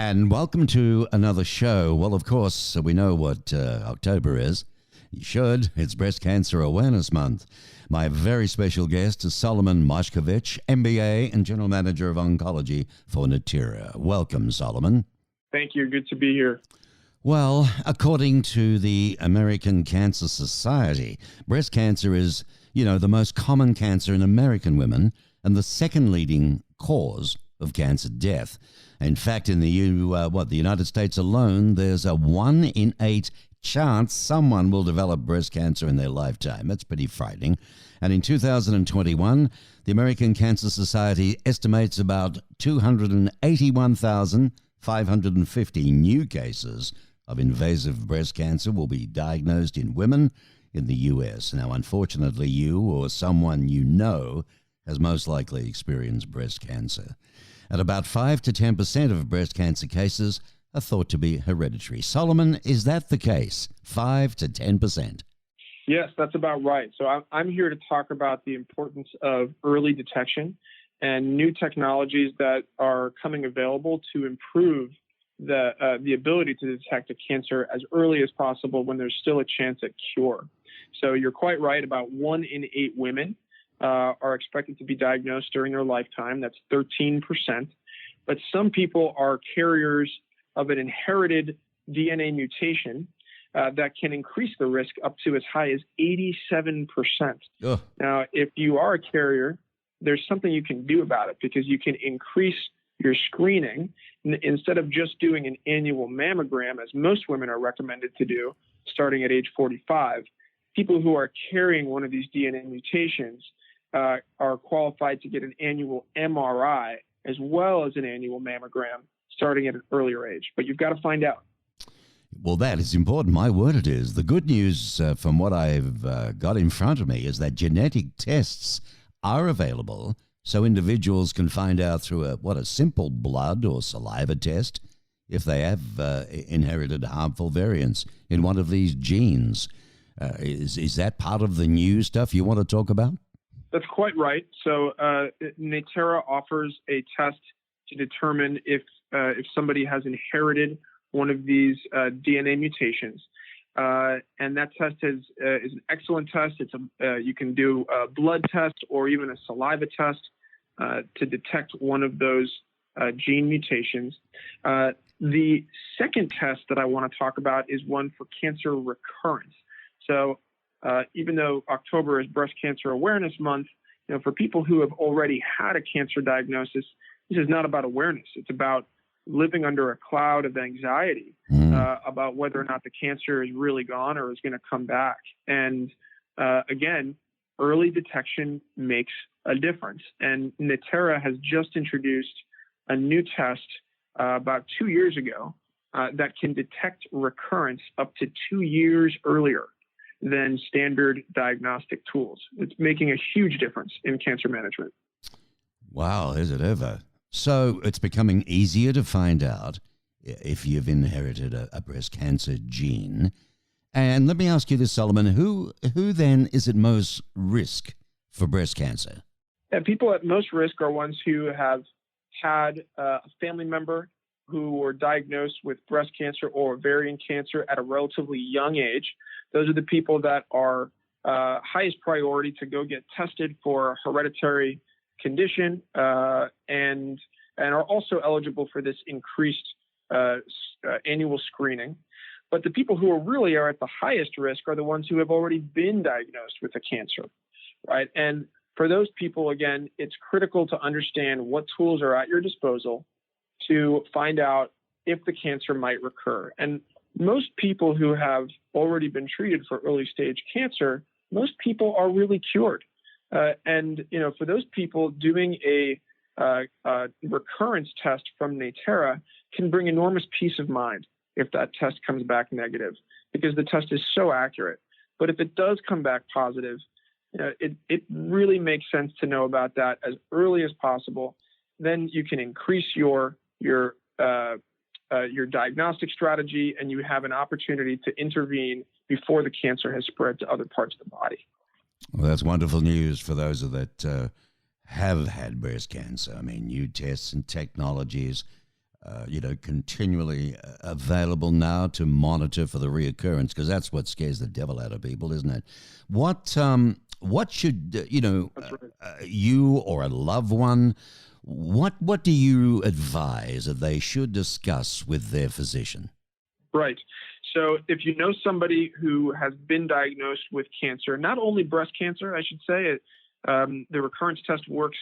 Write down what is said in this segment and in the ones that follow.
And welcome to another show. Well, of course, we know what October is. You should. It's Breast Cancer Awareness Month. My very special guest is Solomon Moshkevich, M.B.A. and General Manager of Oncology for Natera. Welcome, Solomon. Thank you. Good to be here. Well, according to the American Cancer Society, breast cancer is, the most common cancer in American women and the second leading cause of cancer death. In fact, in the United States alone, there's a 1 in 8 chance someone will develop breast cancer in their lifetime. That's pretty frightening. And in 2021, the American Cancer Society estimates about 281,550 new cases of invasive breast cancer will be diagnosed in women in the U.S. Now, unfortunately, you or someone you know has most likely experienced breast cancer. At about 5 to 10% of breast cancer cases are thought to be hereditary. Solomon, is that the case? 5 to 10%? Yes, that's about right. So I'm here to talk about the importance of early detection and new technologies that are coming available to improve the ability to detect a cancer as early as possible when there's still a chance at cure. So you're quite right. About 1 in 8 women are expected to be diagnosed during their lifetime. That's 13%. But some people are carriers of an inherited DNA mutation that can increase the risk up to as high as 87%. Ugh. Now, if you are a carrier, there's something you can do about it because you can increase your screening. Instead of just doing an annual mammogram, as most women are recommended to do starting at age 45, people who are carrying one of these DNA mutations are qualified to get an annual MRI as well as an annual mammogram starting at an earlier age. But you've got to find out. Well, that is important. My word, it is. The good news from what I've got in front of me is that genetic tests are available so individuals can find out through a simple blood or saliva test if they have inherited harmful variants in one of these genes. Is that part of the new stuff you want to talk about? That's quite right. So Natera offers a test to determine if somebody has inherited one of these DNA mutations. And that test is an excellent test. You can do a blood test or even a saliva test to detect one of those gene mutations. The second test that I want to talk about is one for cancer recurrence. So even though October is Breast Cancer Awareness Month, for people who have already had a cancer diagnosis, this is not about awareness. It's about living under a cloud of anxiety about whether or not the cancer is really gone or is going to come back. And again, early detection makes a difference. And Natera has just introduced a new test about 2 years ago that can detect recurrence up to 2 years earlier than standard diagnostic tools. It's making a huge difference in cancer management. Wow, is it ever? So it's becoming easier to find out if you've inherited a breast cancer gene. And let me ask you this, Solomon, who then is at most risk for breast cancer? People at most risk are ones who have had a family member who were diagnosed with breast cancer or ovarian cancer at a relatively young age. Those are the people that are highest priority to go get tested for a hereditary condition and are also eligible for this increased annual screening. But the people who really are at the highest risk are the ones who have already been diagnosed with a cancer, right? And for those people, again, it's critical to understand what tools are at your disposal to find out if the cancer might recur. And most people who have already been treated for early stage cancer, most people are really cured. And for those people, doing a recurrence test from Natera can bring enormous peace of mind if that test comes back negative, because the test is so accurate. But if it does come back positive, it really makes sense to know about that as early as possible. Then you can increase your diagnostic strategy, and you have an opportunity to intervene before the cancer has spread to other parts of the body. Well, that's wonderful news for those that have had breast cancer. I mean, new tests and technologies continually available now to monitor for the reoccurrence, because that's what scares the devil out of people, isn't it? What should you or a loved one? What do you advise that they should discuss with their physician? Right. So if you know somebody who has been diagnosed with cancer, not only breast cancer, I should say, the recurrence test works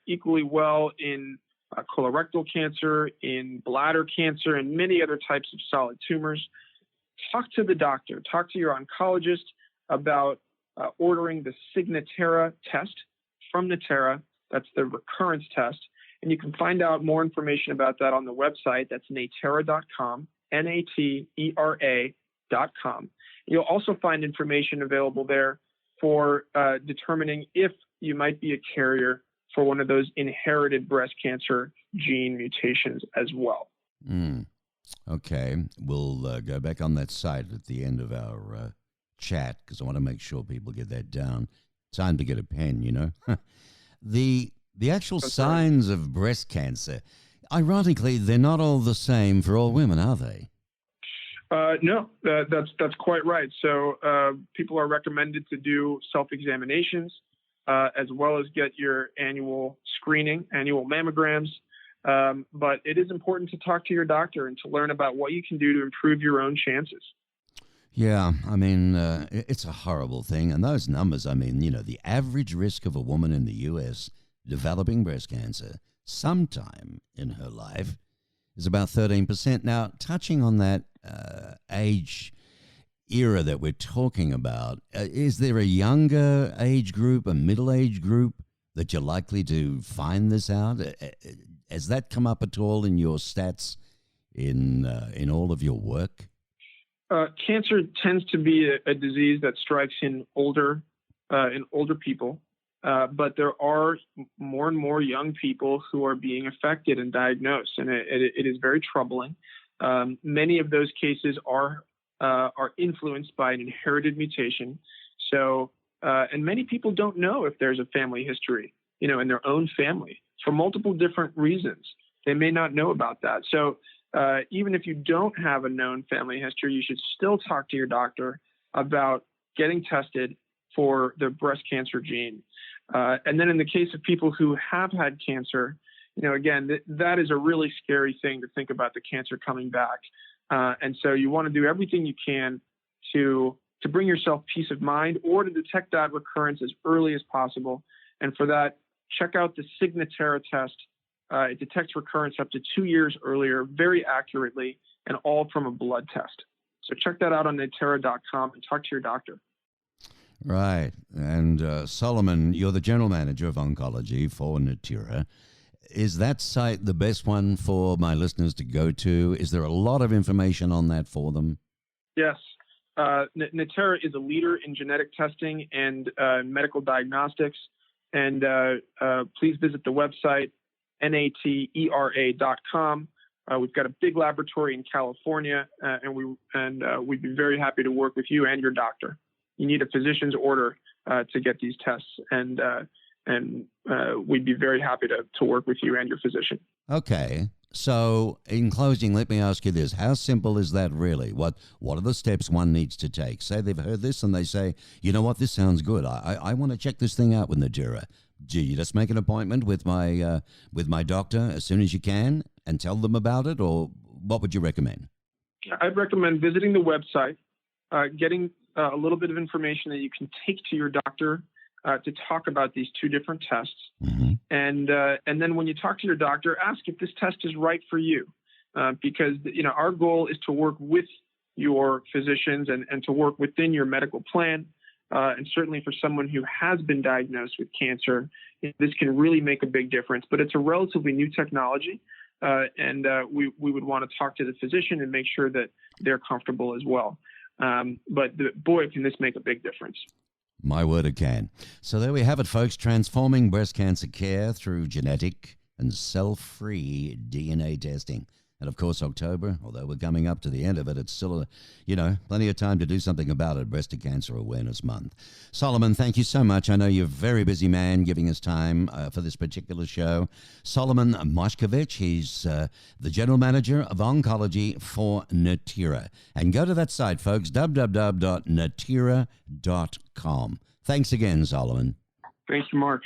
equally well in colorectal cancer, in bladder cancer, and many other types of solid tumors. Talk to the doctor. Talk to your oncologist about ordering the Signatera test from Natera. That's the recurrence test. And you can find out more information about that on the website. That's natera.com, Natera.com. You'll also find information available there for determining if you might be a carrier for one of those inherited breast cancer gene mutations as well. Okay. We'll go back on that site at the end of our chat, because I want to make sure people get that down. Time to get a pen, The actual signs of breast cancer, ironically, they're not all the same for all women, are they? No, that's quite right. So people are recommended to do self-examinations as well as get your annual screening, annual mammograms. But it is important to talk to your doctor and to learn about what you can do to improve your own chances. Yeah, I mean, it's a horrible thing. And those numbers, the average risk of a woman in the U.S. developing breast cancer sometime in her life is about 13%. Now, touching on that age era that we're talking about, is there a younger age group, a middle age group that you're likely to find this out? Has that come up at all in your stats in all of your work? Cancer tends to be a disease that strikes in older people, but there are more and more young people who are being affected and diagnosed, and it is very troubling. Many of those cases are influenced by an inherited mutation. So, and many people don't know if there's a family history, in their own family for multiple different reasons. They may not know about that. So, even if you don't have a known family history, you should still talk to your doctor about getting tested for the breast cancer gene. And then in the case of people who have had cancer, again, that is a really scary thing to think about, the cancer coming back. And so you want to do everything you can to bring yourself peace of mind or to detect that recurrence as early as possible. And for that, check out the Signatera test. It detects recurrence up to 2 years earlier, very accurately, and all from a blood test. So check that out on Natera.com and talk to your doctor. Right. And Solomon, you're the General Manager of Oncology for Natera. Is that site the best one for my listeners to go to? Is there a lot of information on that for them? Yes. Natera is a leader in genetic testing and medical diagnostics. And please visit the website, Natera.com. We've got a big laboratory in California, and we'd be very happy to work with you and your doctor. You need a physician's order to get these tests, and we'd be very happy to work with you and your physician. Okay. So, in closing, let me ask you this. How simple is that really? What are the steps one needs to take? Say they've heard this and they say, you know what, this sounds good. I want to check this thing out with Natera. Do you just make an appointment with my doctor as soon as you can and tell them about it, or what would you recommend? I'd recommend visiting the website, getting a little bit of information that you can take to your doctor to talk about these two different tests. Mm-hmm. And then when you talk to your doctor, ask if this test is right for you, because our goal is to work with your physicians and to work within your medical plan. And certainly for someone who has been diagnosed with cancer, this can really make a big difference. But it's a relatively new technology, and we would want to talk to the physician and make sure that they're comfortable as well. But boy, can this make a big difference. My word, it can. So there we have it, folks. Transforming breast cancer care through genetic and cell-free DNA testing. And of course, October, although we're coming up to the end of it, it's still, plenty of time to do something about it. Breast Cancer Awareness Month. Solomon, thank you so much. I know you're a very busy man giving us time for this particular show. Solomon Moshkevich, he's the General Manager of Oncology for Natera. And go to that site, folks, www.natera.com. Thanks again, Solomon. Thank you, Mark.